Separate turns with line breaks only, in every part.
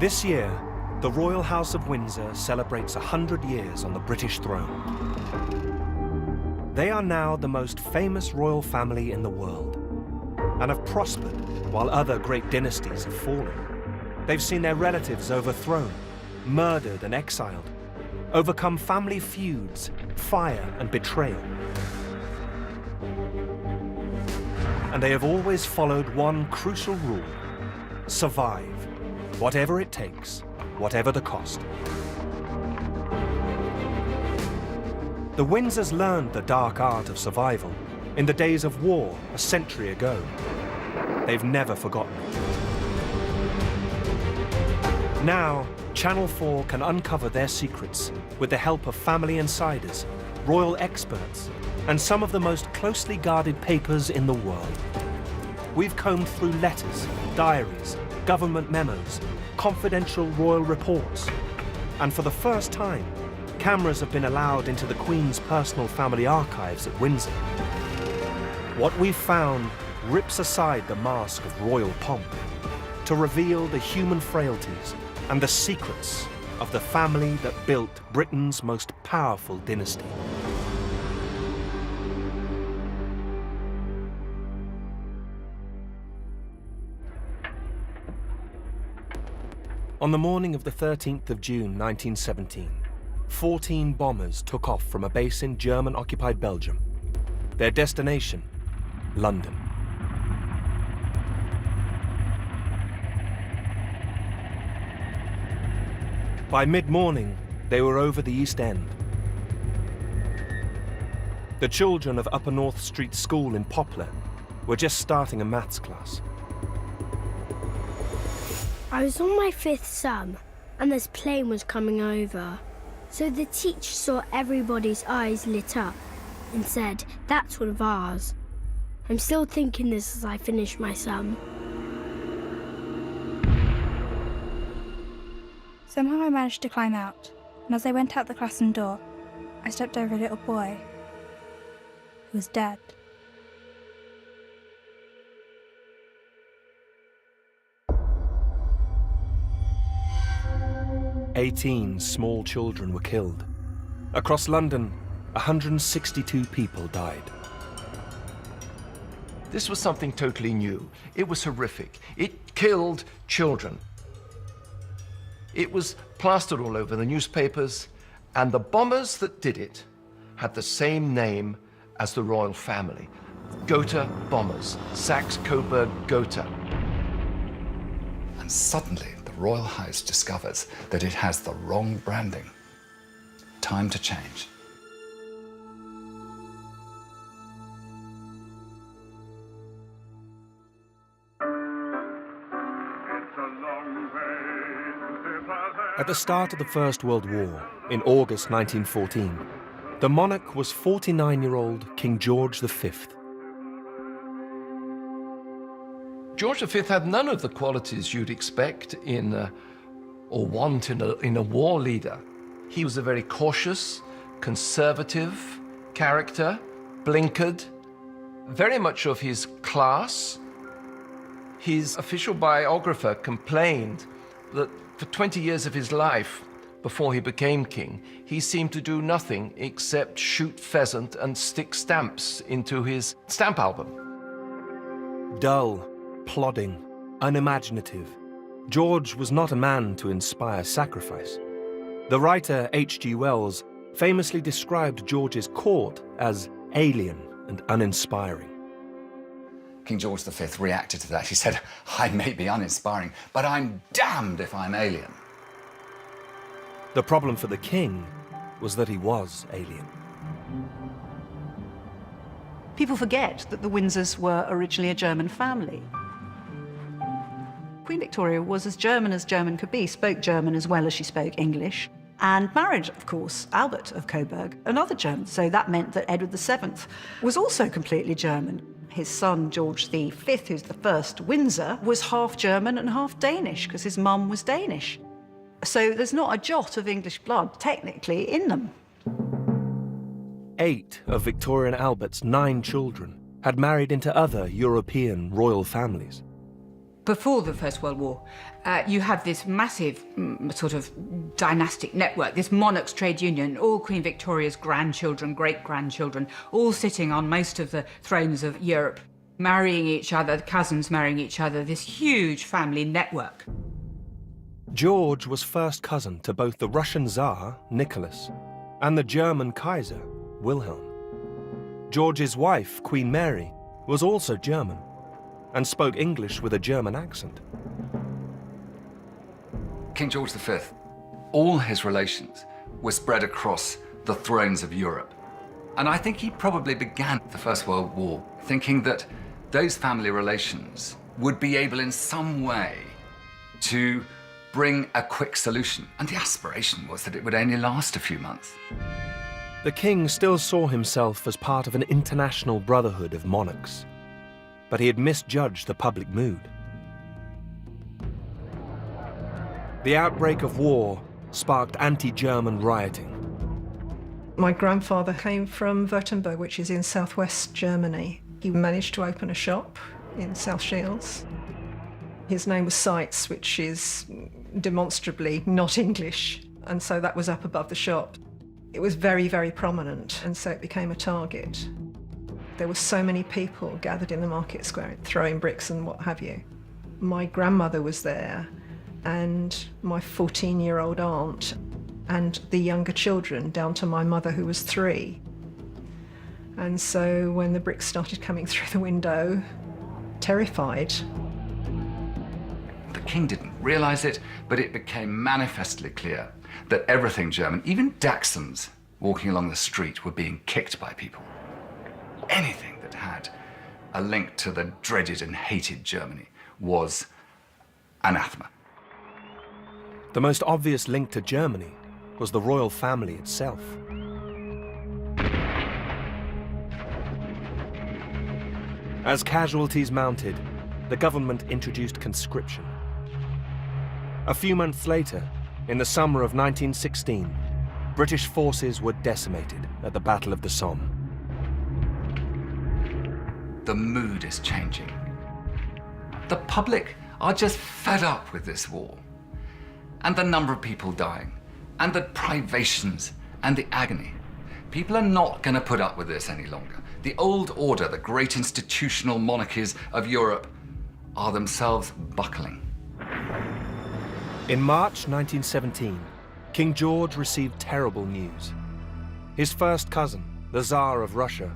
This year, the Royal House of Windsor celebrates 100 years on the British throne. They are now the most famous royal family in the world and have prospered while other great dynasties have fallen. They've seen their relatives overthrown, murdered and exiled, overcome family feuds, fire and betrayal. And they have always followed one crucial rule: survive, whatever it takes, whatever the cost. The Windsors learned the dark art of survival in the days of war a century ago. They've never forgotten it. Now, Channel 4 can uncover their secrets with the help of family insiders, royal experts, and some of the most closely guarded papers in the world. We've combed through letters, diaries, government memos, confidential royal reports. And for the first time, cameras have been allowed into the Queen's personal family archives at Windsor. What we've found rips aside the mask of royal pomp to reveal the human frailties and the secrets of the family that built Britain's most powerful dynasty. On the morning of the 13th of June 1917, 14 bombers took off from a base in German-occupied Belgium. Their destination, London. By mid-morning, they were over the East End. The children of Upper North Street School in Poplar were just starting a maths class.
I was on my 5th sum, and this plane was coming over. So the teacher saw everybody's eyes lit up and said, "That's one of ours." I'm still thinking this as I finish my sum.
Somehow I managed to climb out, and as I went out the classroom door, I stepped over a little boy who was dead.
"18 small children were killed. Across London, 162 people died.
This was something totally new. It was horrific. It killed children. It was plastered all over the newspapers, and the bombers that did it had the same name as the royal family. Gotha bombers, Saxe-Coburg Gotha.
And suddenly, the royal house discovers that it has the wrong branding. Time to change.
At the start of the First World War, in August 1914, the monarch was 49-year-old King George V.
George V had none of the qualities you'd expect or want in a war leader. He was a very cautious, conservative character, blinkered, very much of his class. His official biographer complained that for 20 years of his life, before he became king, he seemed to do nothing except shoot pheasant and stick stamps into his stamp album.
Dull, plodding, unimaginative, George was not a man to inspire sacrifice. The writer H.G. Wells famously described George's court as alien and uninspiring.
King George V reacted to that. He said, "I may be uninspiring, but I'm damned if I'm alien."
The problem for the king was that he was alien.
People forget that the Windsors were originally a German family. Queen Victoria was as German could be, spoke German as well as she spoke English, and married, of course, Albert of Coburg, another German. So that meant that Edward VII was also completely German. His son, George V, who's the first Windsor, was half German and half Danish, because his mum was Danish. So there's not a jot of English blood, technically, in them.
8 of Victoria and Albert's 9 children had married into other European royal families.
Before the First World War, you have this massive sort of dynastic network, this monarchs' trade union, all Queen Victoria's grandchildren, great-grandchildren, all sitting on most of the thrones of Europe, marrying each other, cousins marrying each other, this huge family network.
George was first cousin to both the Russian Tsar, Nicholas, and the German Kaiser, Wilhelm. George's wife, Queen Mary, was also German and spoke English with a German accent.
King George V, all his relations were spread across the thrones of Europe. And I think he probably began the First World War thinking that those family relations would be able in some way to bring a quick solution. And the aspiration was that it would only last a few months.
The king still saw himself as part of an international brotherhood of monarchs, but he had misjudged the public mood. The outbreak of war sparked anti-German rioting.
My grandfather came from Württemberg, which is in southwest Germany. He managed to open a shop in South Shields. His name was Seitz, which is demonstrably not English, and so that was up above the shop. It was very, very prominent, and so it became a target. There were so many people gathered in the market square, throwing bricks and what have you. My grandmother was there, and my 14-year-old aunt, and the younger children, down to my mother, who was 3. And so when the bricks started coming through the window, terrified.
The king didn't realize it, but it became manifestly clear that everything German, even Dachshunds walking along the street, were being kicked by people. Anything that had a link to the dreaded and hated Germany was anathema.
The most obvious link to Germany was the royal family itself. As casualties mounted, the government introduced conscription. A few months later, in the summer of 1916, British forces were decimated at the Battle of the Somme.
The mood is changing. The public are just fed up with this war, and the number of people dying, and the privations and the agony. People are not going to put up with this any longer. The old order, the great institutional monarchies of Europe, are themselves buckling.
In March 1917, King George received terrible news. His first cousin, the Tsar of Russia,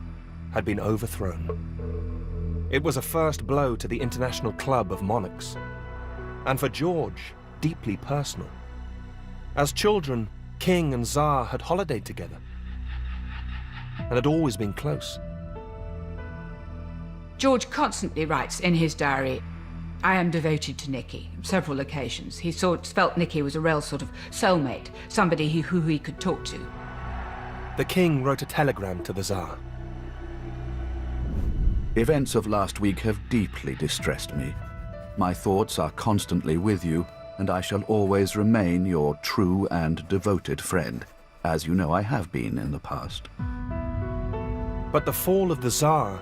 had been overthrown. It was a first blow to the international club of monarchs, and for George, deeply personal. As children, king and Tsar had holidayed together and had always been close.
George constantly writes in his diary, "I am devoted to Nicky," on several occasions. He felt Nicky was a real sort of soulmate, somebody who he could talk to.
The king wrote a telegram to the Tsar.
Events of last week have deeply distressed me. My thoughts are constantly with you, and I shall always remain your true and devoted friend, as you know I have been in the past.
But the fall of the Tsar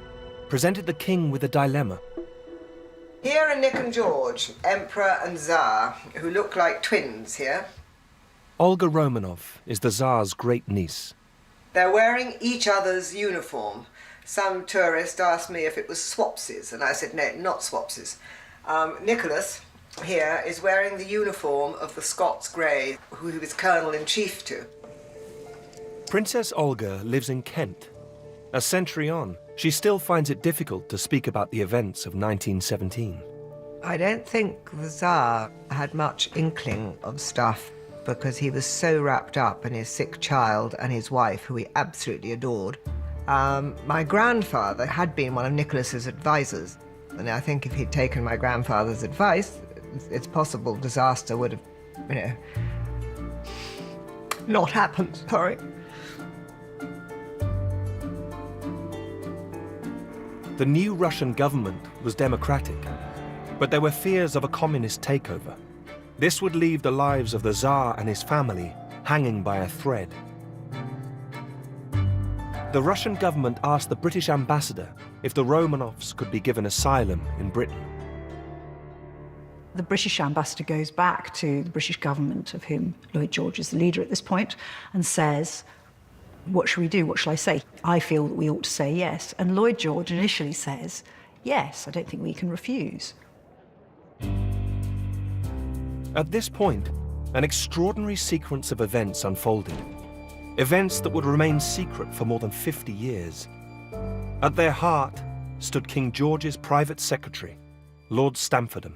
presented the king with a dilemma.
Here are Nick and George, Emperor and Tsar, who look like twins here.
Olga Romanov is the Tsar's great niece.
They're wearing each other's uniform. Some tourist asked me if it was swapsies, and I said, no, not swapsies. Nicholas here is wearing the uniform of the Scots Greys, who he was Colonel-in-Chief to.
Princess Olga lives in Kent. A century on, she still finds it difficult to speak about the events of 1917.
I don't think the Tsar had much inkling of stuff because he was so wrapped up in his sick child and his wife, who he absolutely adored. My grandfather had been one of Nicholas's advisors, and I think if he'd taken my grandfather's advice, it's possible disaster would have, not happened, sorry.
The new Russian government was democratic, but there were fears of a communist takeover. This would leave the lives of the Tsar and his family hanging by a thread. The Russian government asked the British ambassador if the Romanovs could be given asylum in Britain.
The British ambassador goes back to the British government, of whom Lloyd George is the leader at this point, and says, what shall we do? What shall I say? I feel that we ought to say yes. And Lloyd George initially says, yes, I don't think we can refuse.
At this point, an extraordinary sequence of events unfolded. Events that would remain secret for more than 50 years. At their heart stood King George's private secretary, Lord Stamfordham.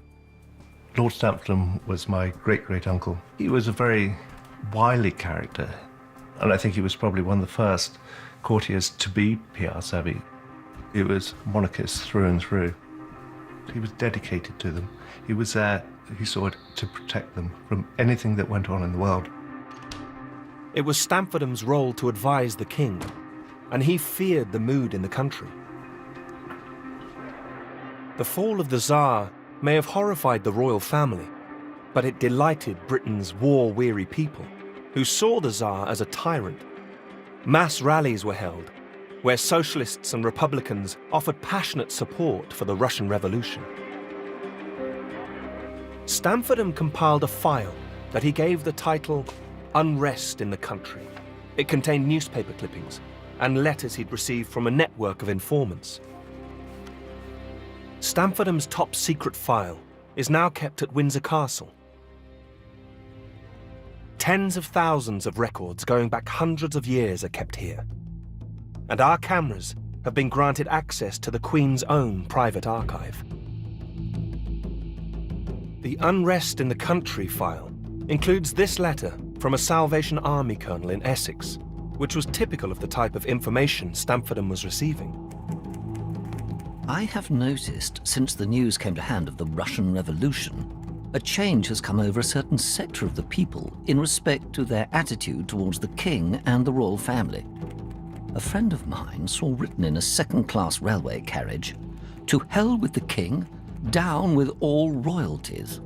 Lord Stamfordham was my great-great-uncle. He was a very wily character, and I think he was probably one of the first courtiers to be PR savvy. He was monarchist through and through. He was dedicated to them. He was there, he saw it, to protect them from anything that went on in the world.
It was Stamfordham's role to advise the king, and he feared the mood in the country. The fall of the Tsar may have horrified the royal family, but it delighted Britain's war-weary people, who saw the Tsar as a tyrant. Mass rallies were held, where socialists and republicans offered passionate support for the Russian Revolution. Stamfordham compiled a file that he gave the title Unrest in the Country. It contained newspaper clippings and letters he'd received from a network of informants. Stamfordham's top secret file is now kept at Windsor Castle. Tens of thousands of records going back hundreds of years are kept here. And our cameras have been granted access to the Queen's own private archive. The Unrest in the Country file includes this letter from a Salvation Army colonel in Essex, which was typical of the type of information Stamfordham was receiving.
I have noticed, since the news came to hand of the Russian Revolution, a change has come over a certain sector of the people in respect to their attitude towards the king and the royal family. A friend of mine saw written in a second-class railway carriage, "To hell with the king, down with all royalties."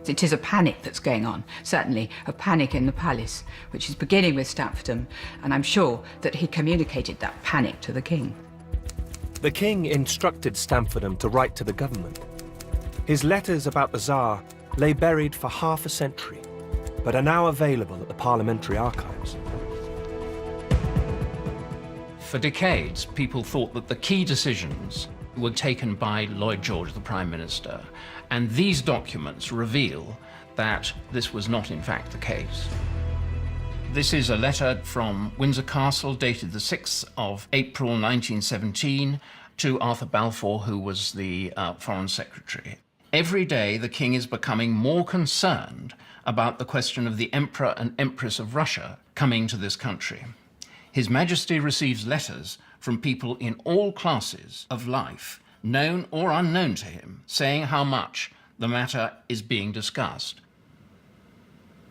It is a panic that's going on, certainly a panic in the palace, which is beginning with Stamfordham, and I'm sure that he communicated that panic to the king.
The king instructed Stamfordham to write to the government. His letters about the Tsar lay buried for half a century, but are now available at the Parliamentary Archives.
For decades, people thought that the key decisions were taken by Lloyd George, the Prime Minister, and these documents reveal that this was not in fact the case. This is a letter from Windsor Castle dated the 6th of April 1917 to Arthur Balfour, who was the Foreign Secretary. Every day the king is becoming more concerned about the question of the Emperor and Empress of Russia coming to this country. His Majesty receives letters from people in all classes of life, known or unknown to him, saying how much the matter is being discussed.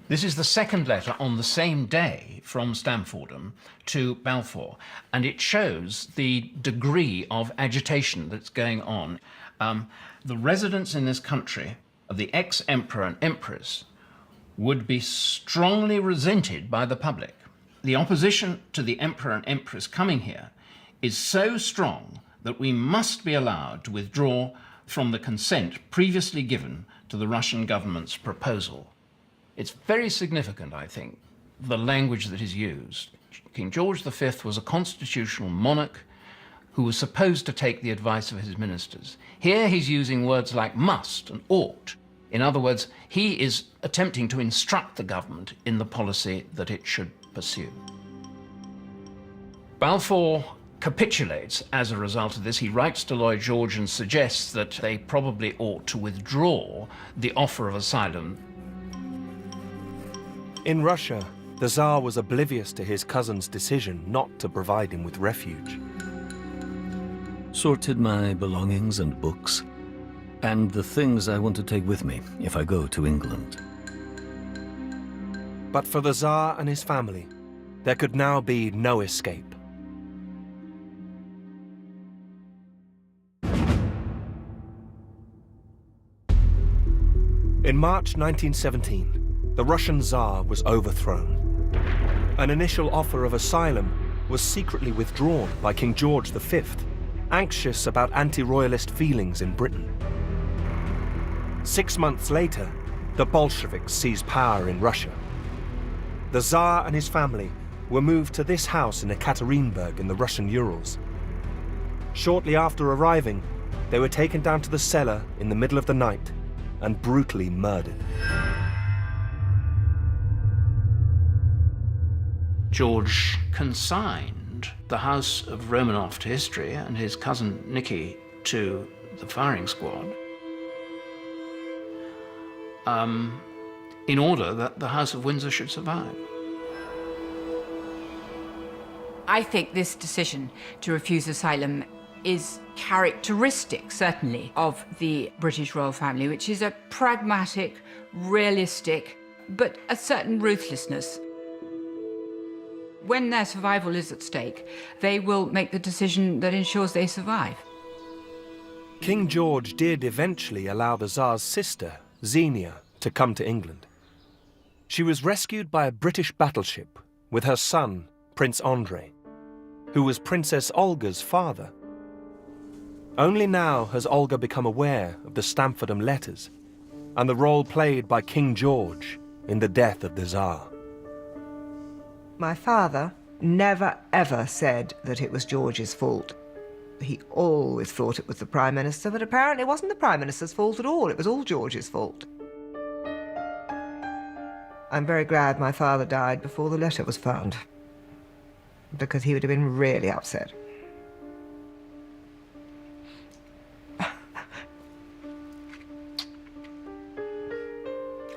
This is the second letter on the same day from Stamfordham to Balfour, and it shows the degree of agitation that's going on. The residents in this country of the ex-emperor and empress would be strongly resented by the public. The opposition to the emperor and empress coming here is so strong that we must be allowed to withdraw from the consent previously given to the Russian government's proposal. It's very significant, I think, the language that is used. King George V was a constitutional monarch who was supposed to take the advice of his ministers. Here he's using words like must and ought. In other words, he is attempting to instruct the government in the policy that it should pursue. Balfour capitulates as a result of this. He writes to Lloyd George and suggests that they probably ought to withdraw the offer of asylum.
In Russia, the Tsar was oblivious to his cousin's decision not to provide him with refuge.
Sorted my belongings and books, and the things I want to take with me if I go to England.
But for the Tsar and his family, there could now be no escape. In March 1917, the Russian Tsar was overthrown. An initial offer of asylum was secretly withdrawn by King George V, anxious about anti-royalist feelings in Britain. 6 months later, the Bolsheviks seized power in Russia. The Tsar and his family were moved to this house in Ekaterinburg in the Russian Urals. Shortly after arriving, they were taken down to the cellar in the middle of the night and brutally murdered.
George consigned the house of Romanov to history and his cousin Nicky to the firing squad in order that the House of Windsor should survive.
I think this decision to refuse asylum is characteristic, certainly, of the British royal family, which is a pragmatic, realistic, but a certain ruthlessness. When their survival is at stake, they will make the decision that ensures they survive.
King George did eventually allow the Tsar's sister, Xenia, to come to England. She was rescued by a British battleship with her son, Prince Andrei, who was Princess Olga's father. Only now has Olga become aware of the Stamfordham letters and the role played by King George in the death of the Tsar.
My father never ever said that it was George's fault. He always thought it was the Prime Minister, but apparently it wasn't the Prime Minister's fault at all. It was all George's fault. I'm very glad my father died before the letter was found, because he would have been really upset.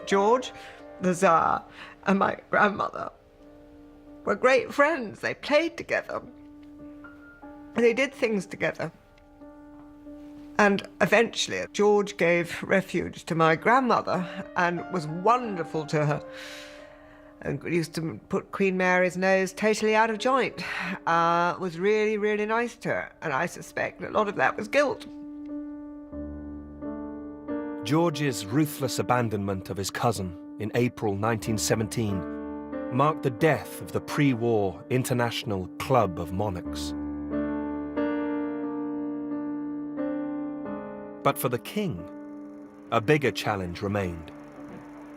George, the Tsar, and my grandmother were great friends. They played together. They did things together. And eventually, George gave refuge to my grandmother and was wonderful to her. And used to put Queen Mary's nose totally out of joint. Was really, really nice to her. And I suspect a lot of that was guilt.
George's ruthless abandonment of his cousin in April 1917 marked the death of the pre-war International Club of Monarchs. But for the king, a bigger challenge remained: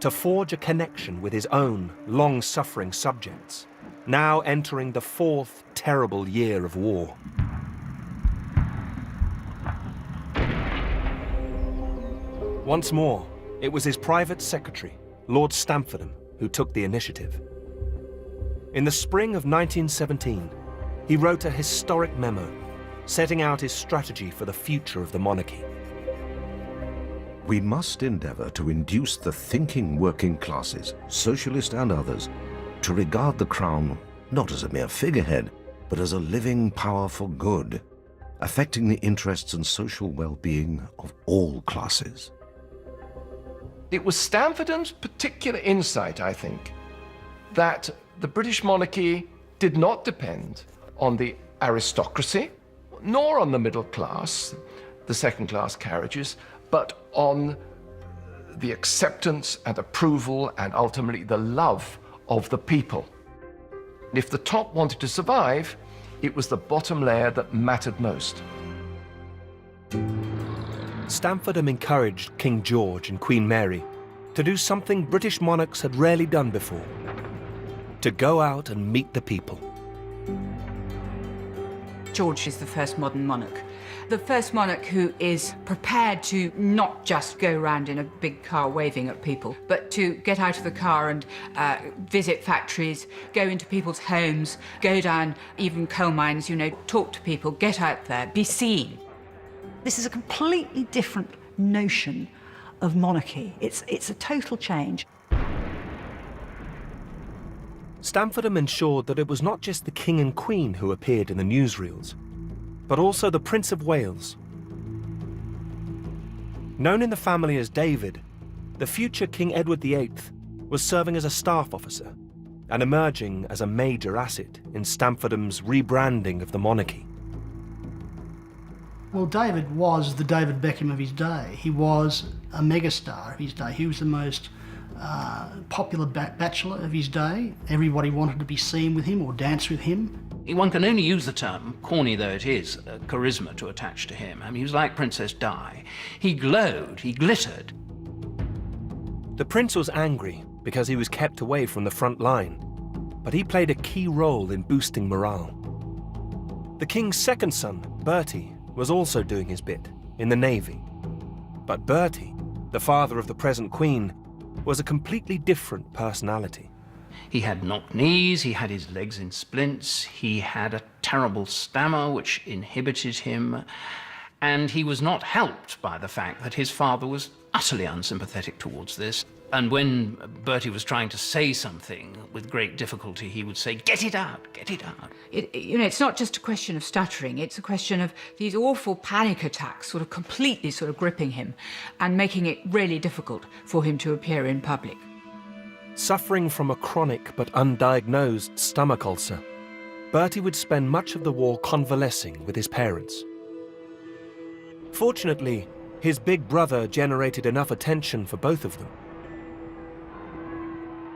to forge a connection with his own long-suffering subjects, now entering the fourth terrible year of war. Once more, it was his private secretary, Lord Stamfordham, who took the initiative. In the spring of 1917, he wrote a historic memo, setting out his strategy for the future of the monarchy.
We must endeavour to induce the thinking working classes, socialist and others, to regard the crown not as a mere figurehead, but as a living power for good, affecting the interests and social well-being of all classes.
It was Stamfordham's particular insight, I think, that the British monarchy did not depend on the aristocracy, nor on the middle class, the second-class carriages, but on the acceptance and approval and ultimately the love of the people. If the top wanted to survive, it was the bottom layer that mattered most.
Stamfordham encouraged King George and Queen Mary to do something British monarchs had rarely done before: to go out and meet the people.
George is the first modern monarch. The first monarch who is prepared to not just go around in a big car waving at people, but to get out of the car and visit factories, go into people's homes, go down even coal mines, talk to people, get out there, be seen.
This is a completely different notion of monarchy. It's a total change.
Stamfordham ensured that it was not just the King and Queen who appeared in the newsreels, but also the Prince of Wales. Known in the family as David, the future King Edward VIII was serving as a staff officer and emerging as a major asset in Stamfordham's rebranding of the monarchy.
Well, David was the David Beckham of his day. He was a megastar of his day. He was the most popular bachelor of his day. Everybody wanted to be seen with him or dance with him.
One can only use the term, corny though it is, charisma to attach to him. I mean, he was like Princess Di. He glowed, he glittered.
The prince was angry because he was kept away from the front line, but he played a key role in boosting morale. The king's second son, Bertie, was also doing his bit in the navy. But Bertie, the father of the present queen, was a completely different personality.
He had knocked knees, he had his legs in splints, he had a terrible stammer which inhibited him, and he was not helped by the fact that his father was utterly unsympathetic towards this. And when Bertie was trying to say something with great difficulty, he would say, "Get it out, get it out."
It's not just a question of stuttering, it's a question of these awful panic attacks sort of completely sort of gripping him and making it really difficult for him to appear in public.
Suffering from a chronic but undiagnosed stomach ulcer, Bertie would spend much of the war convalescing with his parents. Fortunately, his big brother generated enough attention for both of them.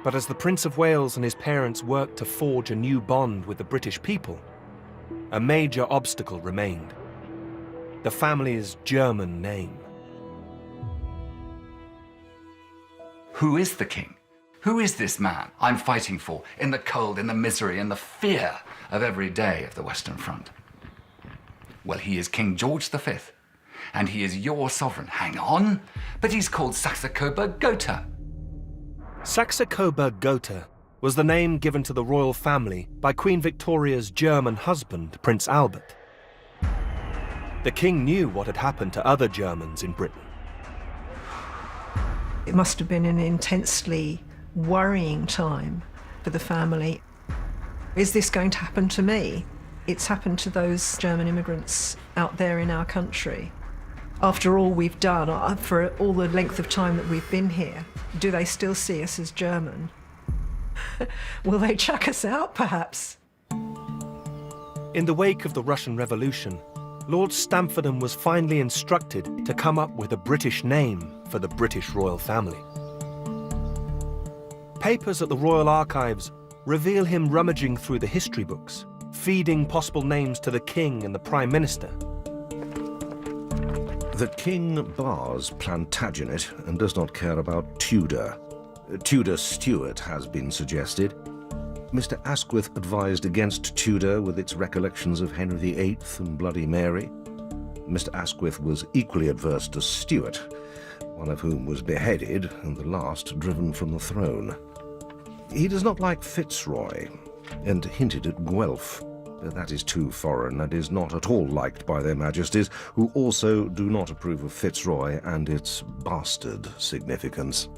But as the Prince of Wales and his parents worked to forge a new bond with the British people, a major obstacle remained: the family's German name.
Who is the king? Who is this man I'm fighting for in the cold, in the misery, in the fear of every day of the Western Front? Well, he is King George V, and he is your sovereign. Hang on, but he's called Saxe-Coburg-Gotha.
Saxe-Coburg-Gotha was the name given to the royal family by Queen Victoria's German husband, Prince Albert. The king knew what had happened to other Germans in Britain.
It must have been an intensely worrying time for the family. Is this going to happen to me? It's happened to those German immigrants out there in our country. After all we've done, for all the length of time that we've been here, do they still see us as German? Will they chuck us out, perhaps?
In the wake of the Russian Revolution, Lord Stamfordham was finally instructed to come up with a British name for the British royal family. Papers at the Royal Archives reveal him rummaging through the history books, feeding possible names to the king and the Prime Minister.
The king bars Plantagenet and does not care about Tudor. Tudor Stuart has been suggested. Mr. Asquith advised against Tudor with its recollections of Henry VIII and Bloody Mary. Mr. Asquith was equally adverse to Stuart, one of whom was beheaded and the last driven from the throne. He does not like Fitzroy and hinted at Guelph. That is too foreign and is not at all liked by their majesties, who also do not approve of Fitzroy and its bastard significance.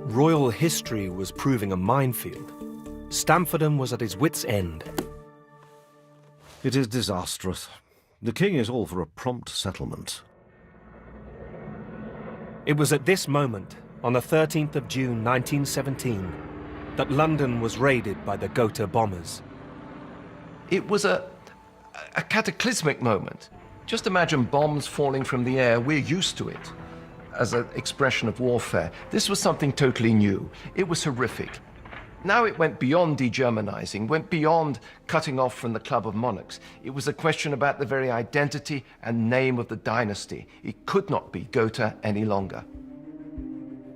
Royal history was proving a minefield. Stamfordham was at his wit's end.
It is disastrous. The king is all for a prompt settlement.
It was at this moment, on the 13th of June 1917, that London was raided by the Gotha bombers.
It was a cataclysmic moment. Just imagine bombs falling from the air. We're used to it as an expression of warfare. This was something totally new. It was horrific. Now it went beyond de-Germanizing, went beyond cutting off from the Club of Monarchs. It was a question about the very identity and name of the dynasty. It could not be Gotha any longer.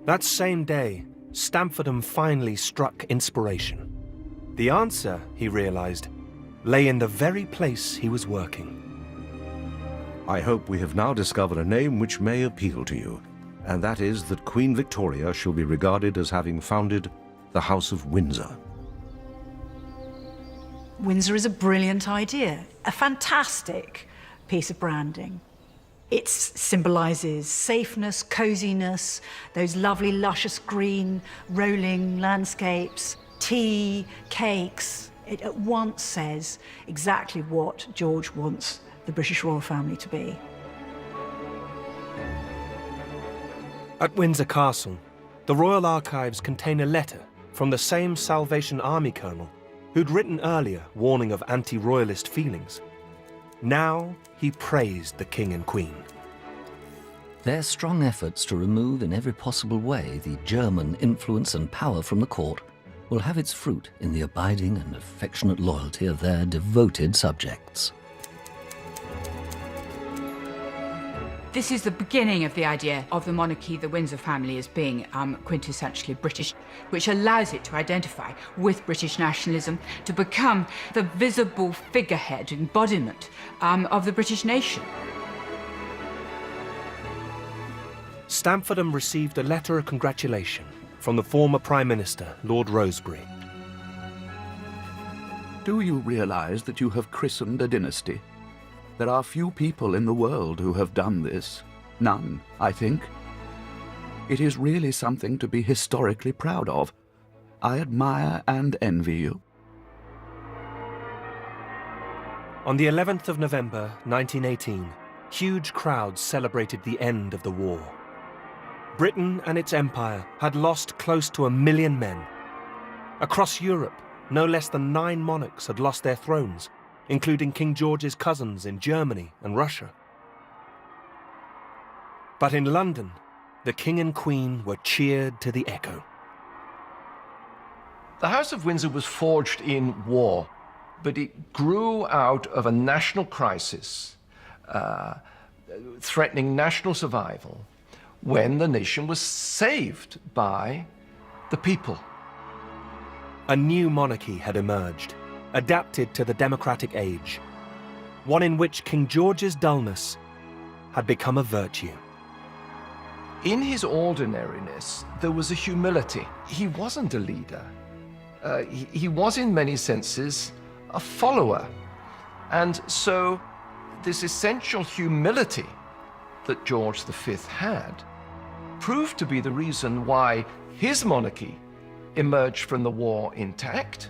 That same day, Stamfordham finally struck inspiration. The answer, he realized, lay in the very place he was working.
I hope we have now discovered a name which may appeal to you, and that is that Queen Victoria shall be regarded as having founded the House of Windsor.
Windsor is a brilliant idea, a fantastic piece of branding. It symbolises safeness, coziness, those lovely luscious green rolling landscapes, tea, cakes. It at once says exactly what George wants the British royal family to be.
At Windsor Castle, the Royal Archives contain a letter from the same Salvation Army colonel who'd written earlier warning of anti-royalist feelings. Now he praised the king and queen.
Their strong efforts to remove in every possible way the German influence and power from the court will have its fruit in the abiding and affectionate loyalty of their devoted subjects.
This is the beginning of the idea of the monarchy, the Windsor family, as being quintessentially British, which allows it to identify with British nationalism, to become the visible figurehead, embodiment of the British nation.
Stamfordham received a letter of congratulation from the former Prime Minister, Lord Rosebery.
Do you realize that you have christened a dynasty? There are few people in the world who have done this. None, I think. It is really something to be historically proud of. I admire and envy you.
On the 11th of November, 1918, huge crowds celebrated the end of the war. Britain and its empire had lost close to 1 million men. Across Europe, no less than 9 monarchs had lost their thrones, including King George's cousins in Germany and Russia. But in London, the King and Queen were cheered to the echo.
The House of Windsor was forged in war, but it grew out of a national crisis, threatening national survival, when the nation was saved by the people.
A new monarchy had emerged, adapted to the democratic age, one in which King George's dullness had become a virtue.
In his ordinariness, there was a humility. He wasn't a leader. He was, in many senses, a follower. And so, this essential humility that George V had proved to be the reason why his monarchy emerged from the war intact,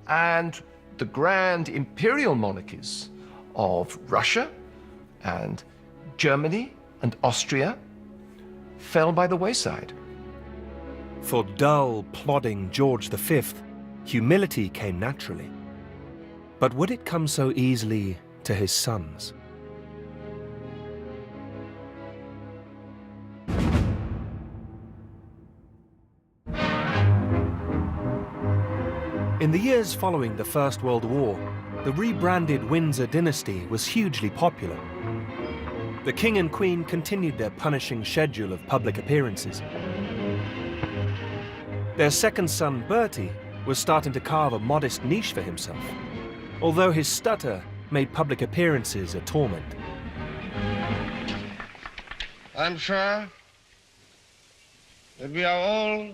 and the grand imperial monarchies of Russia and Germany and Austria fell by the wayside.
For dull, plodding George V, humility came naturally. But would it come so easily to his sons? In the years following the First World War, the rebranded Windsor dynasty was hugely popular. The King and Queen continued their punishing schedule of public appearances. Their second son, Bertie, was starting to carve a modest niche for himself, although his stutter made public appearances a torment.
I'm sure that we are all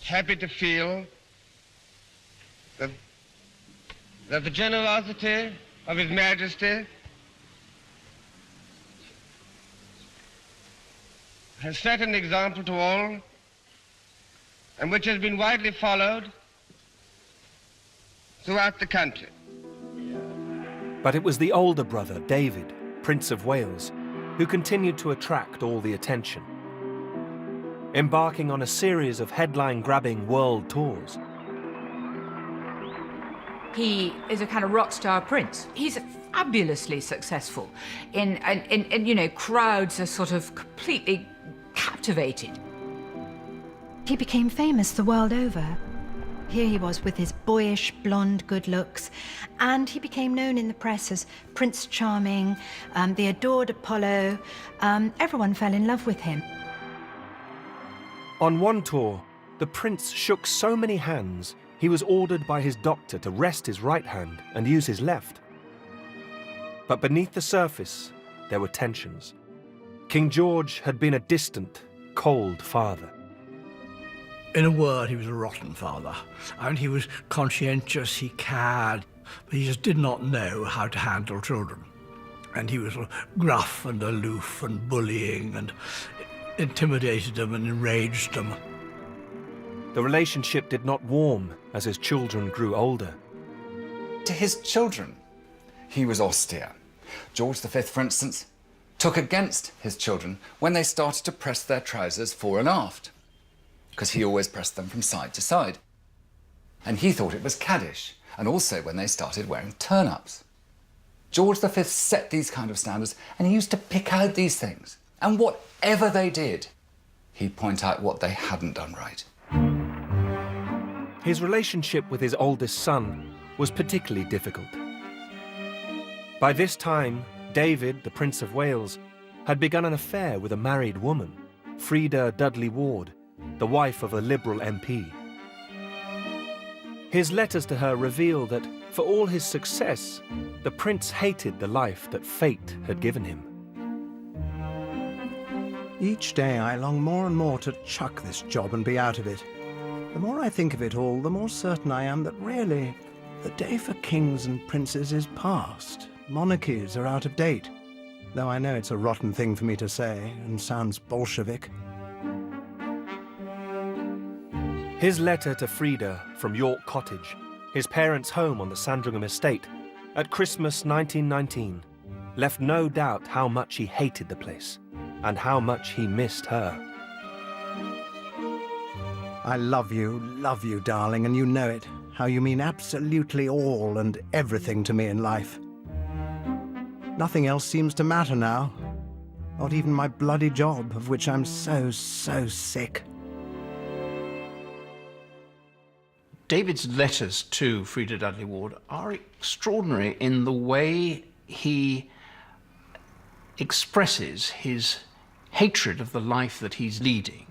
happy to feel that the generosity of His Majesty has set an example to all, and which has been widely followed throughout the country.
But it was the older brother, David, Prince of Wales, who continued to attract all the attention, embarking on a series of headline-grabbing world tours.
He is a kind of rock star prince. He's fabulously successful. In you know, crowds are sort of completely captivated.
He became famous the world over. Here he was with his boyish, blonde good looks, and he became known in the press as Prince Charming, the adored Apollo. Everyone fell in love with him.
On one tour, the prince shook so many hands, he was ordered by his doctor to rest his right hand and use his left. But beneath the surface, there were tensions. King George had been a distant, cold father.
In a word, he was a rotten father. And he was conscientious, he cared, but he just did not know how to handle children. And he was gruff and aloof and bullying and intimidated them and enraged them.
The relationship did not warm as his children grew older.
To his children, he was austere. George V, for instance, took against his children when they started to press their trousers fore and aft, because he always pressed them from side to side. And he thought it was caddish, and also when they started wearing turn-ups. George V set these kind of standards, and he used to pick out these things. And whatever they did, he'd point out what they hadn't done right.
His relationship with his oldest son was particularly difficult. By this time, David, the Prince of Wales, had begun an affair with a married woman, Frida Dudley Ward, the wife of a Liberal MP. His letters to her reveal that, for all his success, the prince hated the life that fate had given him.
Each day I long more and more to chuck this job and be out of it. The more I think of it all, the more certain I am that really, the day for kings and princes is past. Monarchies are out of date. Though I know it's a rotten thing for me to say, and sounds Bolshevik.
His letter to Frida from York Cottage, his parents' home on the Sandringham estate, at Christmas 1919, left no doubt how much he hated the place, and how much he missed her.
I love you, darling, and you know it. How you mean absolutely all and everything to me in life. Nothing else seems to matter now. Not even my bloody job, of which I'm so sick.
David's letters to Frida Dudley Ward are extraordinary in the way he expresses his hatred of the life that he's leading.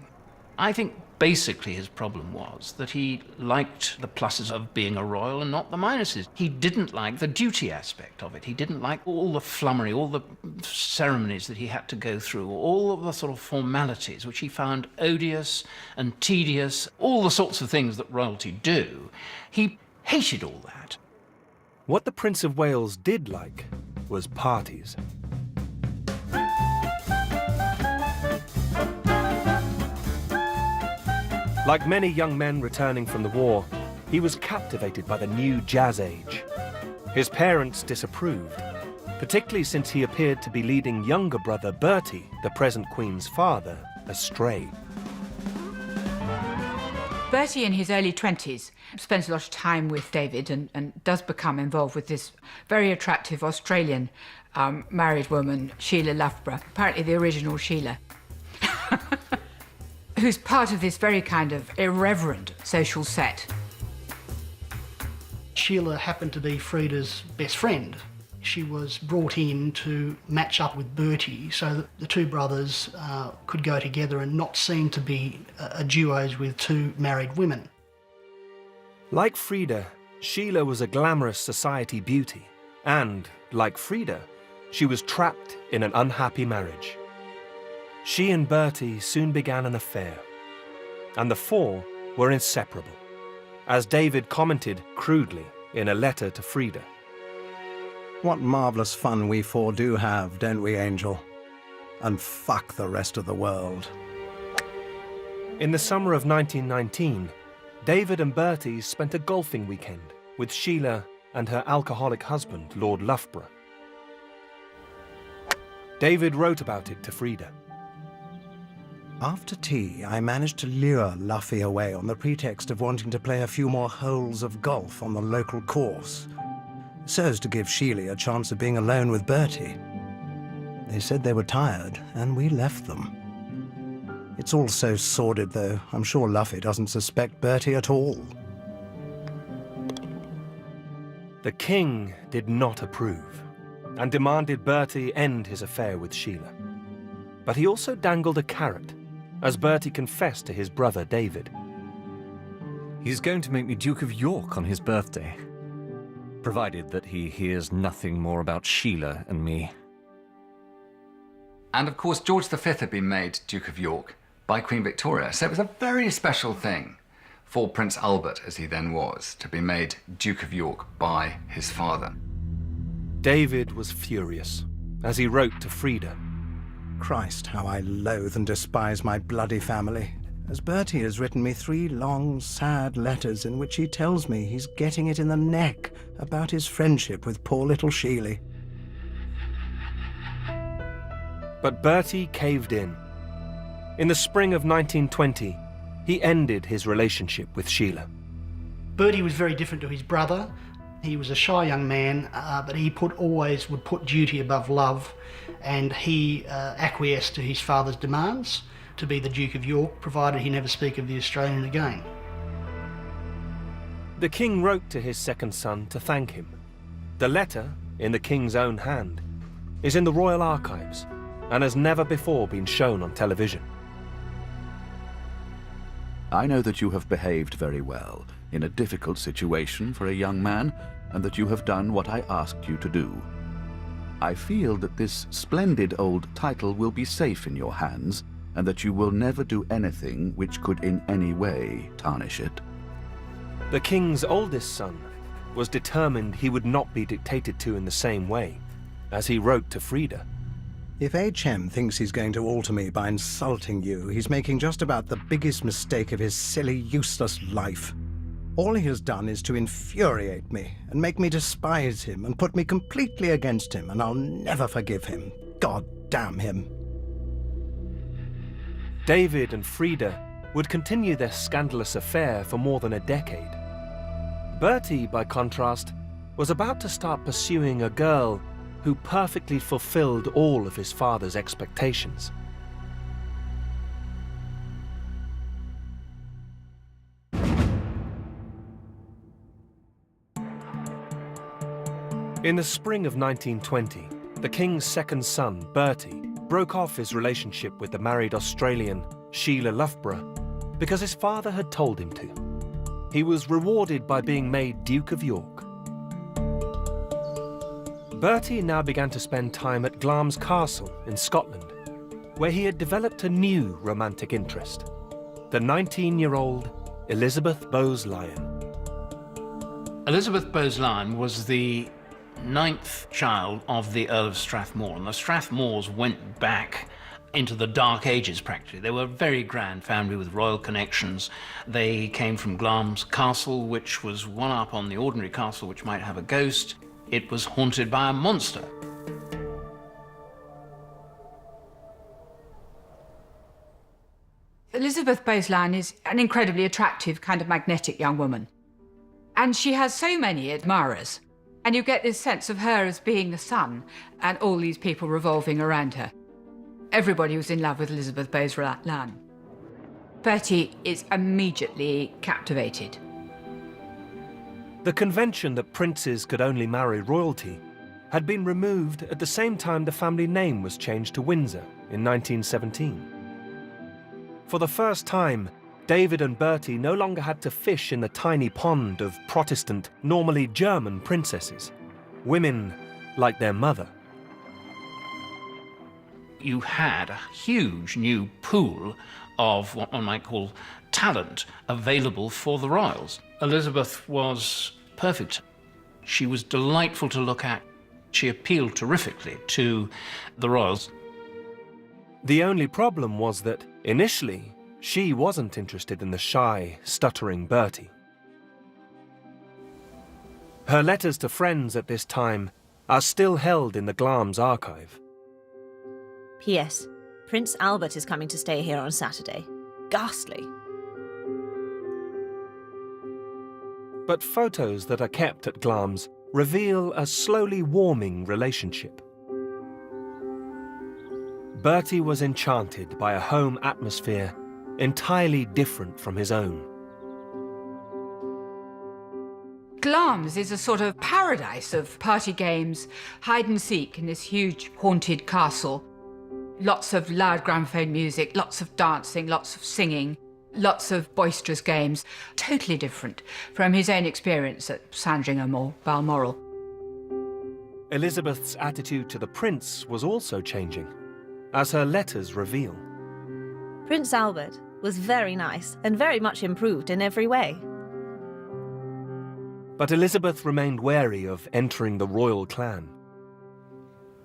I think basically his problem was that he liked the pluses of being a royal and not the minuses. He didn't like the duty aspect of it. He didn't like all the flummery, all the ceremonies that he had to go through, all of the sort of formalities which he found odious and tedious, all the sorts of things that royalty do. He hated all that.
What the Prince of Wales did like was parties. Like many young men returning from the war, he was captivated by the new jazz age. His parents disapproved, particularly since he appeared to be leading younger brother Bertie, the present Queen's father, astray.
Bertie, in his early 20s, spends a lot of time with David and does become involved with this very attractive Australian married woman, Sheila Loughborough, apparently the original Sheila, who's part of this very kind of irreverent social set.
Sheila happened to be Frida's best friend. She was brought in to match up with Bertie so that the two brothers could go together and not seem to be duos with two married women.
Like Frida, Sheila was a glamorous society beauty, and, like Frida, she was trapped in an unhappy marriage. She and Bertie soon began an affair, and the four were inseparable, as David commented crudely in a letter to Frida.
What marvellous fun we four do have, don't we, Angel? And fuck the rest of the world.
In the summer of 1919, David and Bertie spent a golfing weekend with Sheila and her alcoholic husband, Lord Loughborough. David wrote about it to Frida.
After tea, I managed to lure Luffy away on the pretext of wanting to play a few more holes of golf on the local course, so as to give Sheila a chance of being alone with Bertie. They said they were tired, and we left them. It's all so sordid, though. I'm sure Luffy doesn't suspect Bertie at all.
The king did not approve, and demanded Bertie end his affair with Sheila. But he also dangled a carrot, as Bertie confessed to his brother David.
He's going to make me Duke of York on his birthday, provided that he hears nothing more about Sheila and me.
And of course, George V had been made Duke of York by Queen Victoria, so it was a very special thing for Prince Albert, as he then was, to be made Duke of York by his father.
David was furious, as he wrote to Frida.
Christ, how I loathe and despise my bloody family, as Bertie has written me 3 long, sad letters in which he tells me he's getting it in the neck about his friendship with poor little Sheila.
But Bertie caved in. In the spring of 1920, he ended his relationship with Sheila.
Bertie was very different to his brother. He was a shy young man, but he always would put duty above love, and he acquiesced to his father's demands to be the Duke of York, provided he never speak of the Australian again.
The king wrote to his second son to thank him. The letter, in the king's own hand, is in the royal archives and has never before been shown on television.
I know that you have behaved very well in a difficult situation for a young man, and that you have done what I asked you to do. I feel that this splendid old title will be safe in your hands, and that you will never do anything which could in any way tarnish it.
The king's oldest son was determined he would not be dictated to in the same way, as he wrote to Frida.
If HM thinks he's going to alter me by insulting you, he's making just about the biggest mistake of his silly, useless life. All he has done is to infuriate me and make me despise him and put me completely against him, and I'll never forgive him. God damn him.
David and Frida would continue their scandalous affair for more than a decade. Bertie, by contrast, was about to start pursuing a girl who perfectly fulfilled all of his father's expectations. In the spring of 1920, the king's second son, Bertie, broke off his relationship with the married Australian Sheila Loughborough because his father had told him to. He was rewarded by being made Duke of York. Bertie now began to spend time at Glamis Castle in Scotland, where he had developed a new romantic interest, the 19-year-old Elizabeth Bowes-Lyon.
Elizabeth Bowes-Lyon was the 9th child of the Earl of Strathmore, and the Strathmores went back into the Dark Ages practically. They were a very grand family with royal connections. They came from Glamis Castle, which was one up on the ordinary castle, which might have a ghost. It was haunted by a monster.
Elizabeth Bowes-Lyon is an incredibly attractive, kind of magnetic young woman. And she has so many admirers. And you get this sense of her as being the sun and all these people revolving around her. Everybody was in love with Elizabeth Bowes-Lyon. Bertie is immediately captivated.
The convention that princes could only marry royalty had been removed at the same time the family name was changed to Windsor in 1917. For the first time, David and Bertie no longer had to fish in the tiny pond of Protestant, normally German princesses, women like their mother.
You had a huge new pool of what one might call talent available for the royals. Elizabeth was perfect. She was delightful to look at. She appealed terrifically to the royals.
The only problem was that, initially, she wasn't interested in the shy, stuttering Bertie. Her letters to friends at this time are still held in the Glamis archive.
P.S. Prince Albert is coming to stay here on Saturday. Ghastly.
But photos that are kept at Glamis reveal a slowly warming relationship. Bertie was enchanted by a home atmosphere entirely different from his own.
Glamis is a sort of paradise of party games, hide and seek in this huge haunted castle. Lots of loud gramophone music, lots of dancing, lots of singing, lots of boisterous games. Totally different from his own experience at Sandringham or Balmoral.
Elizabeth's attitude to the prince was also changing, as her letters reveal.
Prince Albert was very nice and very much improved in every way.
But Elizabeth remained wary of entering the royal clan.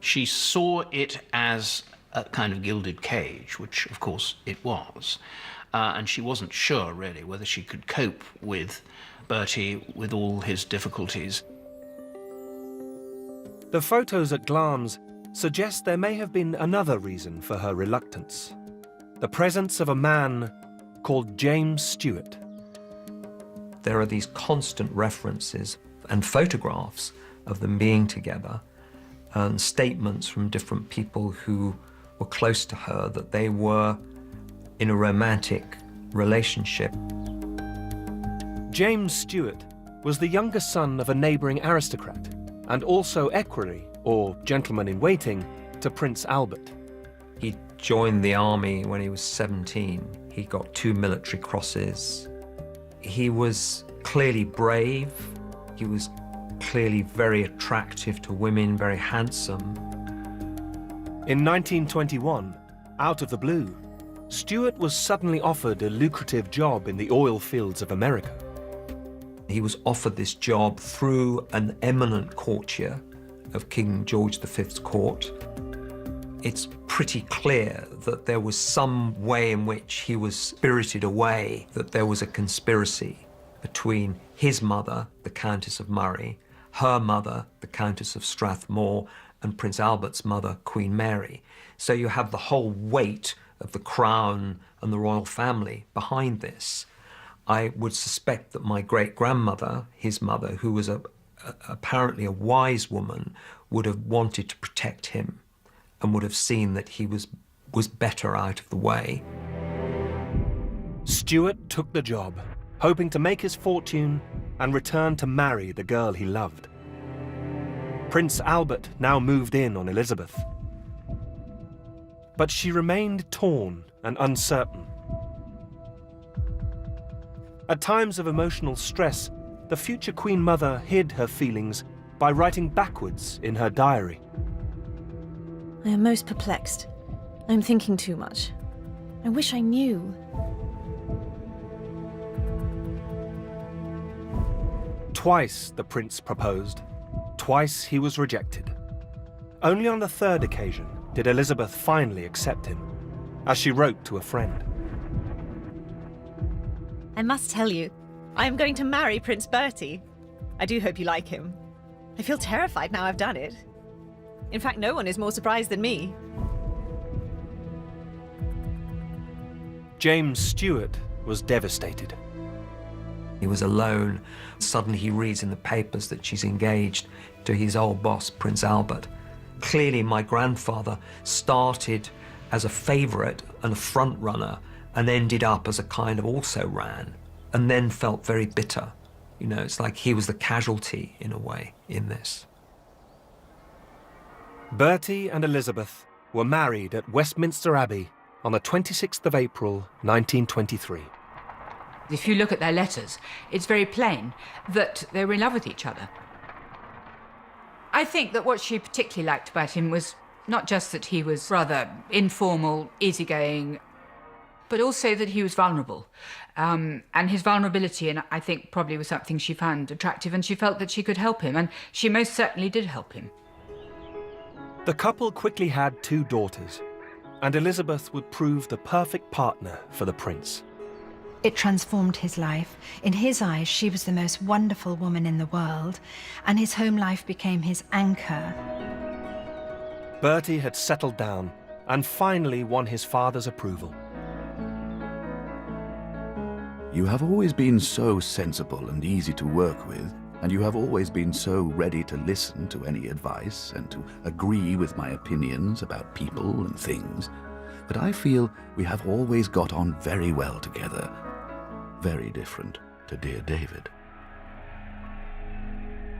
She saw it as a kind of gilded cage, which of course it was, and she wasn't sure really whether she could cope with Bertie with all his difficulties.
The photos at Glamis suggest there may have been another reason for her reluctance: the presence of a man called James Stewart.
There are these constant references and photographs of them being together, and statements from different people who were close to her that they were in a romantic relationship.
James Stewart was the younger son of a neighbouring aristocrat and also equerry, or gentleman-in-waiting, to Prince Albert.
He joined the army when he was 17. He got 2 military crosses. He was clearly brave. He was clearly very attractive to women, very handsome.
In 1921, out of the blue, Stuart was suddenly offered a lucrative job in the oil fields of America.
He was offered this job through an eminent courtier of King George V's court. It's pretty clear that there was some way in which he was spirited away, that there was a conspiracy between his mother, the Countess of Murray, her mother, the Countess of Strathmore, and Prince Albert's mother, Queen Mary. So you have the whole weight of the crown and the royal family behind this. I would suspect that my great-grandmother, his mother, who was apparently a wise woman, would have wanted to protect him and would have seen that he was better out of the way.
Stuart took the job, hoping to make his fortune and return to marry the girl he loved. Prince Albert now moved in on Elizabeth. But she remained torn and uncertain. At times of emotional stress, the future Queen Mother hid her feelings by writing backwards in her diary.
I am most perplexed. I am thinking too much. I wish I knew.
Twice the prince proposed. Twice he was rejected. Only on the third occasion did Elizabeth finally accept him, as she wrote to a friend.
I must tell you, I am going to marry Prince Bertie. I do hope you like him. I feel terrified now I've done it. In fact, no one is more surprised than me.
James Stuart was devastated.
He was alone. Suddenly he reads in the papers that she's engaged to his old boss, Prince Albert. Clearly, my grandfather started as a favourite and a front runner and ended up as a kind of also ran, and then felt very bitter. You know, it's like he was the casualty, in a way, in this.
Bertie and Elizabeth were married at Westminster Abbey on the 26th of April, 1923.
If you look at their letters, it's very plain that they were in love with each other. I think that what she particularly liked about him was not just that he was rather informal, easygoing, but also that he was vulnerable. And his vulnerability, and I think, probably was something she found attractive, and she felt that she could help him, and she most certainly did help him.
The couple quickly had 2 daughters, and Elizabeth would prove the perfect partner for the prince.
It transformed his life. In his eyes, she was the most wonderful woman in the world, and his home life became his anchor.
Bertie had settled down and finally won his father's approval.
You have always been so sensible and easy to work with, and you have always been so ready to listen to any advice and to agree with my opinions about people and things, that I feel we have always got on very well together. Very different to dear David.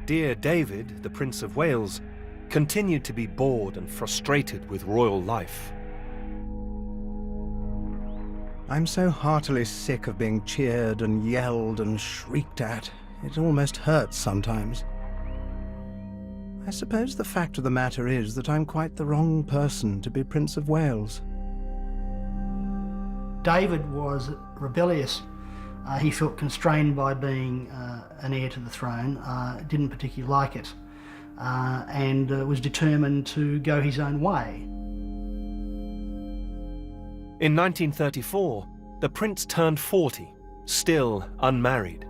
Dear David, the Prince of Wales, continued to be bored and frustrated with royal life.
I'm so heartily sick of being cheered and yelled and shrieked at. It almost hurts sometimes. I suppose the fact of the matter is that I'm quite the wrong person to be Prince of Wales.
David was rebellious. He felt constrained by being an heir to the throne, didn't particularly like it, and was determined to go his own way.
In 1934, the prince turned 40, still unmarried.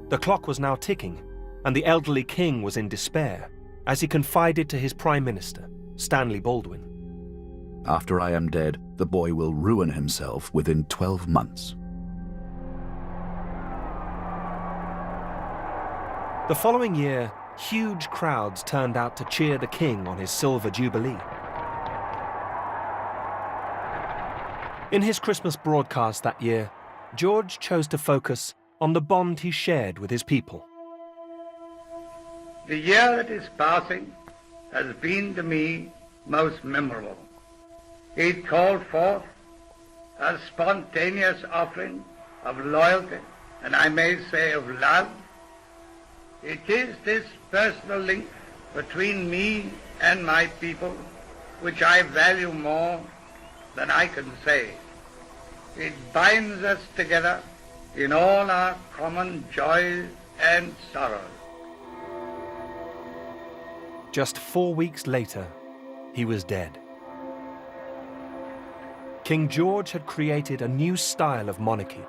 The clock was now ticking, and the elderly king was in despair, as he confided to his Prime Minister, Stanley Baldwin.
After I am dead, the boy will ruin himself within 12 months.
The following year, huge crowds turned out to cheer the king on his silver jubilee. In his Christmas broadcast that year, George chose to focus on the bond he shared with his people.
The year that is passing has been to me most memorable. It called forth a spontaneous offering of loyalty, and I may say of love. It is this personal link between me and my people which I value more than I can say. It binds us together in all our common joys and sorrows.
Just 4 weeks later, he was dead. King George had created a new style of monarchy,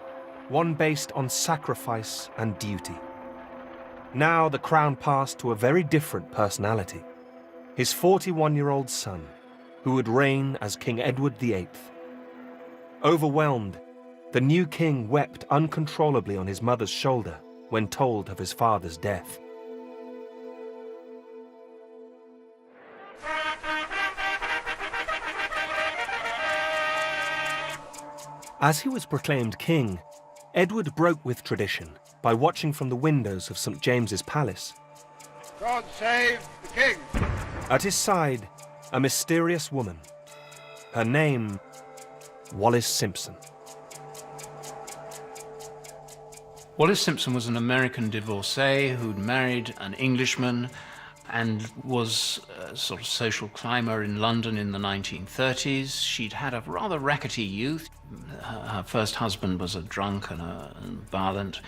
one based on sacrifice and duty. Now the crown passed to a very different personality, his 41-year-old son, who would reign as King Edward VIII. Overwhelmed, the new king wept uncontrollably on his mother's shoulder when told of his father's death. As he was proclaimed king, Edward broke with tradition by watching from the windows of St. James's Palace.
God save the king!
At his side, a mysterious woman. Her name, Wallis Simpson.
Wallis Simpson was an American divorcee who'd married an Englishman and was a sort of social climber in London in the 1930s. She'd had a rather rackety youth. Her first husband was a drunk and violent,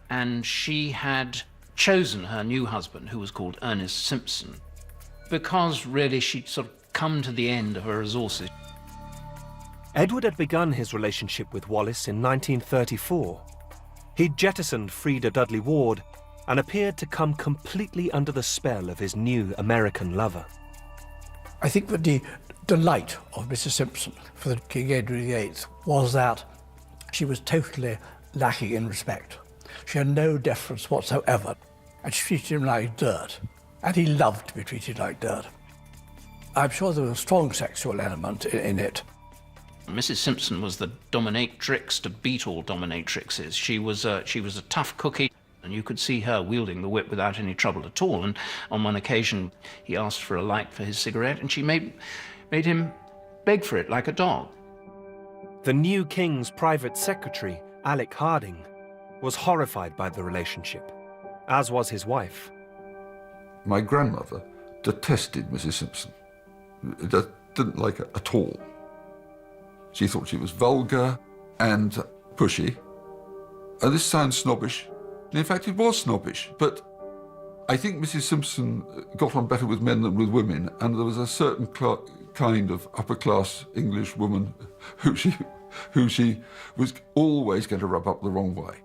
and she had chosen her new husband, who was called Ernest Simpson, because really she'd sort of come to the end of her resources.
Edward had begun his relationship with Wallis in 1934. He'd jettisoned Freda Dudley Ward and appeared to come completely under the spell of his new American lover.
I think that the delight of Mrs. Simpson for the King Edward VIII was that she was totally lacking in respect. She had no deference whatsoever, and she treated him like dirt, and he loved to be treated like dirt. I'm sure there was a strong sexual element in it.
Mrs. Simpson was the dominatrix to beat all dominatrixes. She was a tough cookie, and you could see her wielding the whip without any trouble at all. And on one occasion, he asked for a light for his cigarette, and she made him beg for it like a dog.
The new king's private secretary, Alec Harding, was horrified by the relationship, as was his wife.
My grandmother detested Mrs. Simpson. Didn't like her at all. She thought she was vulgar and pushy. And this sounds snobbish. In fact, it was snobbish. But I think Mrs. Simpson got on better with men than with women, and there was a certain kind of upper-class English woman who she was always going to rub up the wrong way.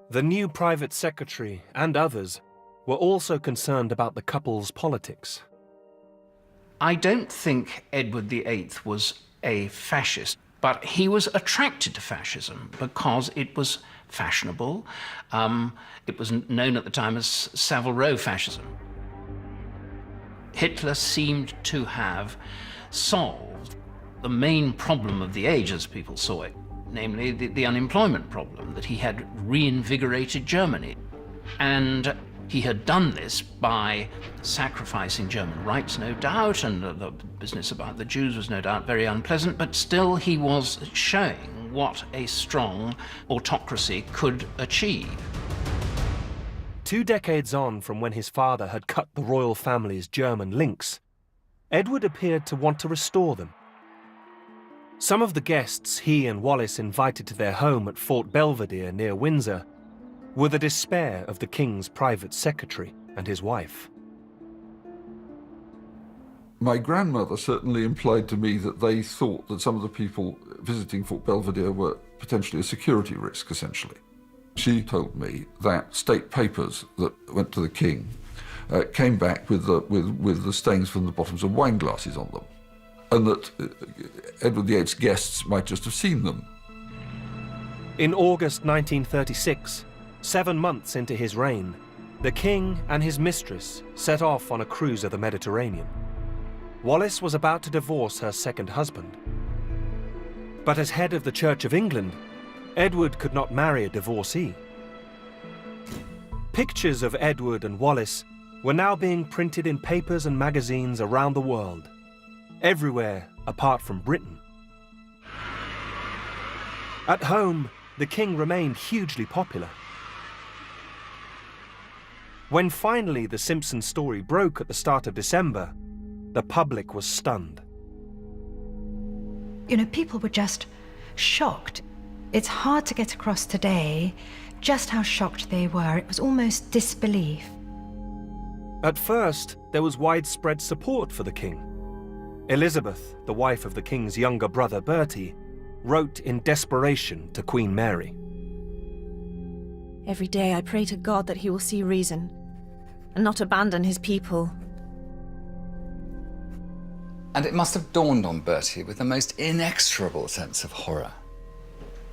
The new private secretary and others were also concerned about the couple's politics.
I don't think Edward VIII was a fascist, but he was attracted to fascism because it was fashionable. It was known at the time as Savile Row fascism. Hitler seemed to have solved the main problem of the age, as people saw it, namely the unemployment problem, that he had reinvigorated Germany. And he had done this by sacrificing German rights, no doubt, and the business about the Jews was no doubt very unpleasant, but still he was showing what a strong autocracy could achieve.
2 decades on from when his father had cut the royal family's German links, Edward appeared to want to restore them. Some of the guests he and Wallis invited to their home at Fort Belvedere near Windsor were the despair of the king's private secretary and his wife.
My grandmother certainly implied to me that they thought that some of the people visiting Fort Belvedere were potentially a security risk, essentially. She told me that state papers that went to the king came back with the stains from the bottoms of wine glasses on them, and that Edward VIII's guests might just have seen them.
In August 1936, 7 months into his reign, the king and his mistress set off on a cruise of the Mediterranean. Wallis was about to divorce her second husband. But as head of the Church of England, Edward could not marry a divorcee. Pictures of Edward and Wallis were now being printed in papers and magazines around the world, everywhere apart from Britain. At home, the king remained hugely popular. When finally the Simpson story broke at the start of December, the public was stunned.
You know, people were just shocked. It's hard to get across today just how shocked they were. It was almost disbelief.
At first, there was widespread support for the king. Elizabeth, the wife of the king's younger brother Bertie, wrote in desperation to Queen Mary.
Every day I pray to God that he will see reason and not abandon his people.
And it must have dawned on Bertie with the most inexorable sense of horror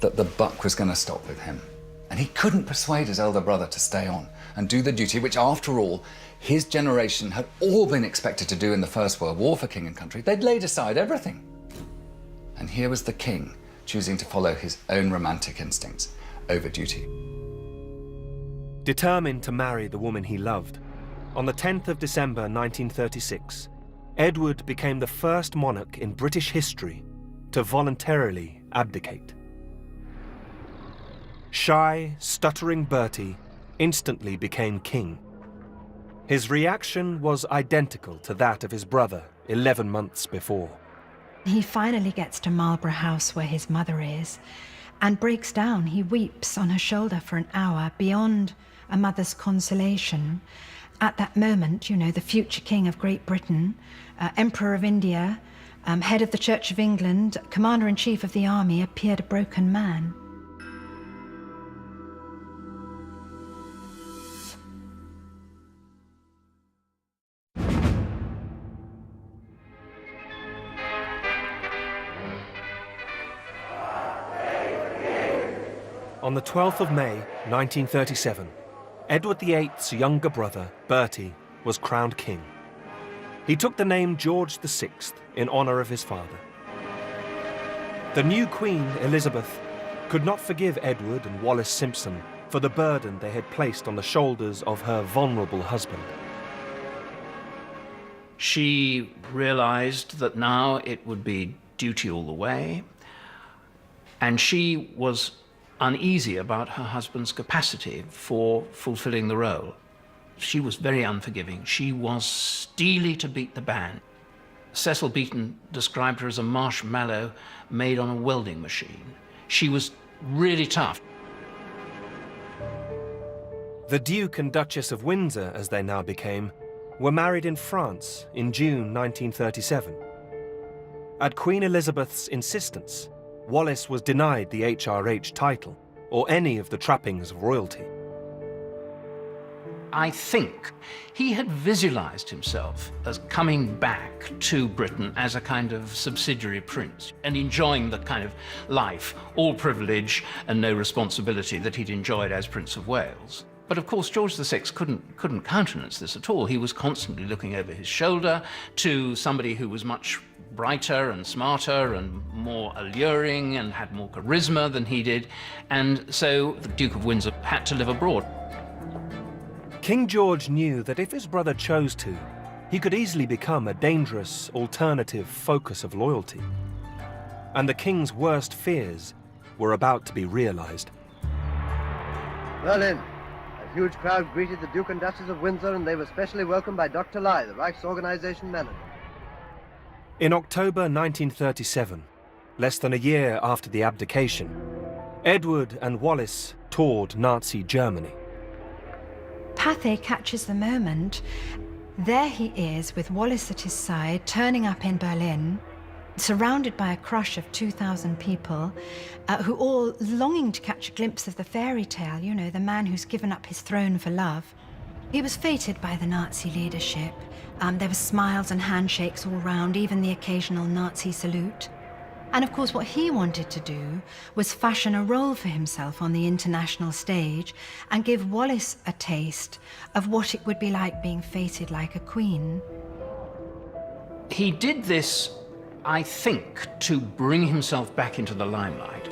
that the buck was going to stop with him. And he couldn't persuade his elder brother to stay on and do the duty which, after all, his generation had all been expected to do in the First World War for king and country. They'd laid aside everything. And here was the king choosing to follow his own romantic instincts over duty.
Determined to marry the woman he loved, on the 10th of December 1936, Edward became the first monarch in British history to voluntarily abdicate. Shy, stuttering Bertie instantly became king. His reaction was identical to that of his brother 11 months before.
He finally gets to Marlborough House where his mother is and breaks down. He weeps on her shoulder for an hour beyond a mother's consolation. At that moment, you know, the future king of Great Britain, Emperor of India, head of the Church of England, Commander-in-Chief of the army, appeared a broken man.
On the 12th of May, 1937, Edward VIII's younger brother, Bertie, was crowned king. He took the name George VI in honor of his father. The new Queen, Elizabeth, could not forgive Edward and Wallis Simpson for the burden they had placed on the shoulders of her vulnerable husband.
She realized that now it would be duty all the way, and she was uneasy about her husband's capacity for fulfilling the role. She was very unforgiving. She was steely to beat the band. Cecil Beaton described her as a marshmallow made on a welding machine. She was really tough.
The Duke and Duchess of Windsor, as they now became, were married in France in June 1937. At Queen Elizabeth's insistence, Wallis was denied the HRH title or any of the trappings of royalty.
I think he had visualized himself as coming back to Britain as a kind of subsidiary prince and enjoying the kind of life, all privilege and no responsibility that he'd enjoyed as Prince of Wales. But of course, George VI couldn't countenance this at all. He was constantly looking over his shoulder to somebody who was much brighter and smarter and more alluring and had more charisma than he did. And so the Duke of Windsor had to live abroad.
King George knew that if his brother chose to, he could easily become a dangerous, alternative focus of loyalty. And the king's worst fears were about to be realized.
Berlin. A huge crowd greeted the Duke and Duchess of Windsor, and they were specially welcomed by Dr. Lai, the Reich's organization manager.
In October 1937, less than a year after the abdication, Edward and Wallis toured Nazi Germany.
Pathé catches the moment. There he is with Wallis at his side, turning up in Berlin, surrounded by a crush of 2,000 people, who all longing to catch a glimpse of the fairy tale, you know, the man who's given up his throne for love. He was feted by the Nazi leadership. There were smiles and handshakes all round, even the occasional Nazi salute. And of course, what he wanted to do was fashion a role for himself on the international stage and give Wallis a taste of what it would be like being feted like a queen.
He did this, I think, to bring himself back into the limelight.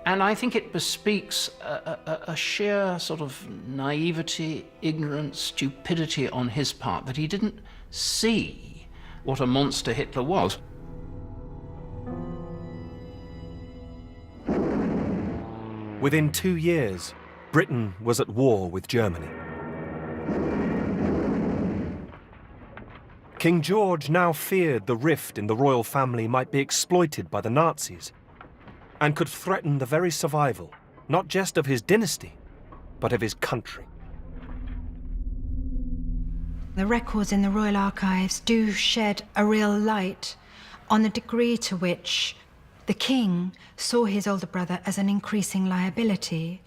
And I think it bespeaks a sheer sort of naivety, ignorance, stupidity on his part, that he didn't see what a monster Hitler was.
Within 2 years, Britain was at war with Germany. King George now feared the rift in the royal family might be exploited by the Nazis and could threaten the very survival, not just of his dynasty, but of his country.
The records in the Royal Archives do shed a real light on the degree to which the king saw his older brother as an increasing liability.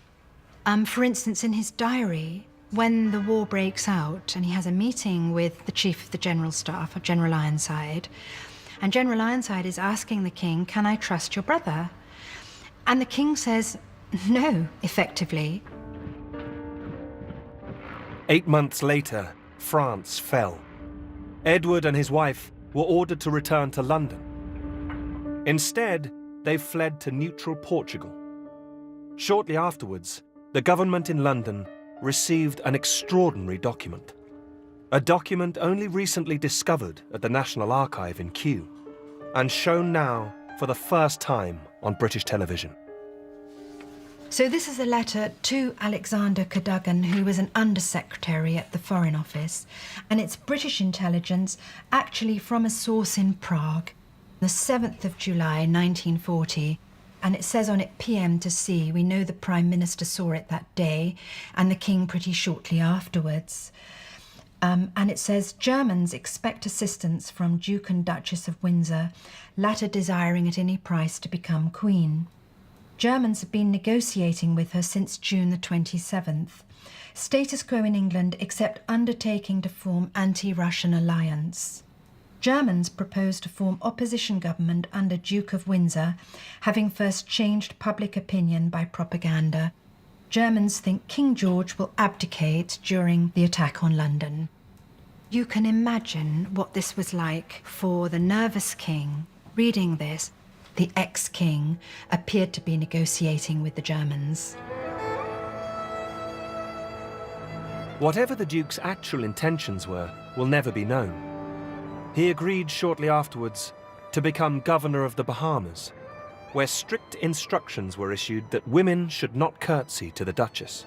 For instance, in his diary, when the war breaks out and he has a meeting with the chief of the general staff, General Ironside, and General Ironside is asking the king, "Can I trust your brother?" And the king says no, effectively.
8 months later, France fell. Edward and his wife were ordered to return to London. Instead, they fled to neutral Portugal. Shortly afterwards, the government in London received an extraordinary document. A document only recently discovered at the National Archive in Kew, and shown now for the first time on British television.
So this is a letter to Alexander Cadogan, who was an undersecretary at the Foreign Office, and it's British intelligence, actually from a source in Prague, the 7th of July, 1940. And it says on it PM to C. We know the Prime Minister saw it that day, and the King pretty shortly afterwards. And it says, Germans expect assistance from Duke and Duchess of Windsor, latter desiring at any price to become Queen. Germans have been negotiating with her since June the 27th. Status quo in England except undertaking to form anti-Russian alliance. Germans propose to form opposition government under Duke of Windsor, having first changed public opinion by propaganda. Germans think King George will abdicate during the attack on London. You can imagine what this was like for the nervous king reading this. The ex-king appeared to be negotiating with the Germans.
Whatever the Duke's actual intentions were will never be known. He agreed shortly afterwards to become governor of the Bahamas, where strict instructions were issued that women should not curtsy to the Duchess.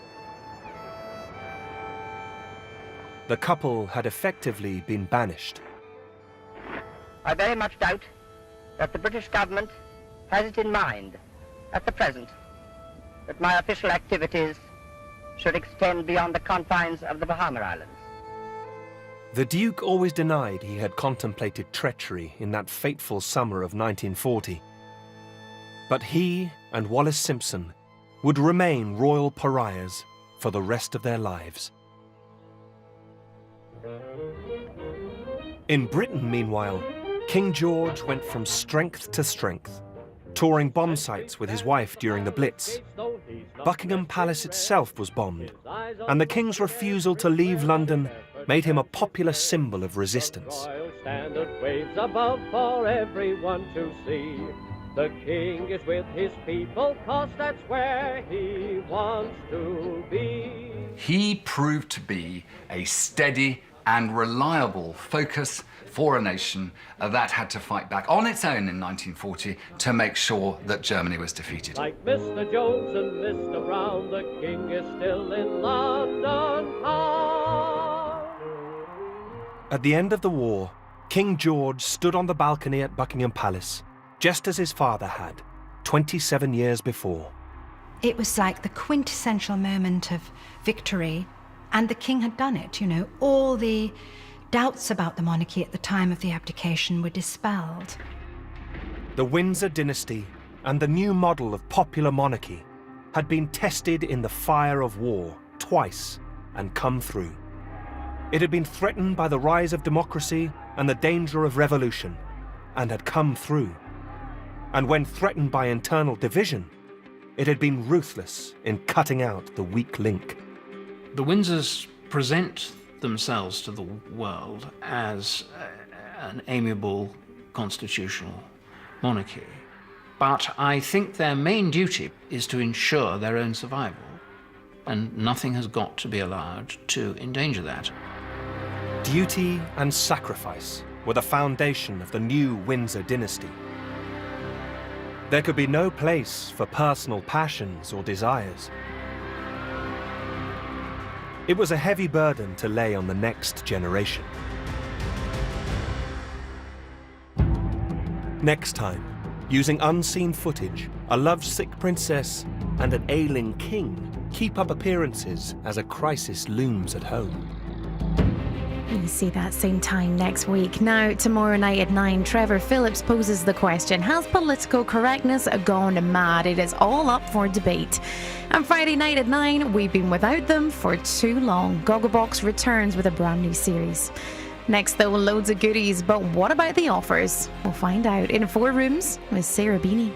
The couple had effectively been banished.
I very much doubt that the British government has it in mind at the present that my official activities should extend beyond the confines of the Bahama Islands.
The Duke always denied he had contemplated treachery in that fateful summer of 1940. But he and Wallis Simpson would remain royal pariahs for the rest of their lives. In Britain, meanwhile, King George went from strength to strength, touring bomb sites with his wife during the Blitz. Buckingham Palace itself was bombed, and the King's refusal to leave London made him a popular symbol of resistance.
Standard waves above for everyone to see. The King is with his people, 'cause that's where he wants to be.
He proved to be a steady and reliable focus for a nation that had to fight back on its own in 1940 to make sure that Germany was defeated.
Like Mr. Jones and Mr. Brown, the King is still in London town.
At the end of the war, King George stood on the balcony at Buckingham Palace, just as his father had, 27 years before.
It was like the quintessential moment of victory, and the king had done it, you know. All the doubts about the monarchy at the time of the abdication were dispelled.
The Windsor dynasty and the new model of popular monarchy had been tested in the fire of war twice and come through. It had been threatened by the rise of democracy and the danger of revolution, and had come through. And when threatened by internal division, it had been ruthless in cutting out the weak link.
The Windsors present themselves to the world as an amiable constitutional monarchy. But I think their main duty is to ensure their own survival, and nothing has got to be allowed to endanger that.
Duty and sacrifice were the foundation of the new Windsor dynasty. There could be no place for personal passions or desires. It was a heavy burden to lay on the next generation. Next time, using unseen footage, a lovesick princess and an ailing king keep up appearances as a crisis looms at home.
You see that same time next week. Now, tomorrow night at 9, Trevor Phillips poses the question, has political correctness gone mad? It is all up for debate. And Friday night at 9, we've been without them for too long. Gogglebox returns with a brand new series. Next, though, loads of goodies, but what about the offers? We'll find out in 4 Rooms with Sarah Beanie.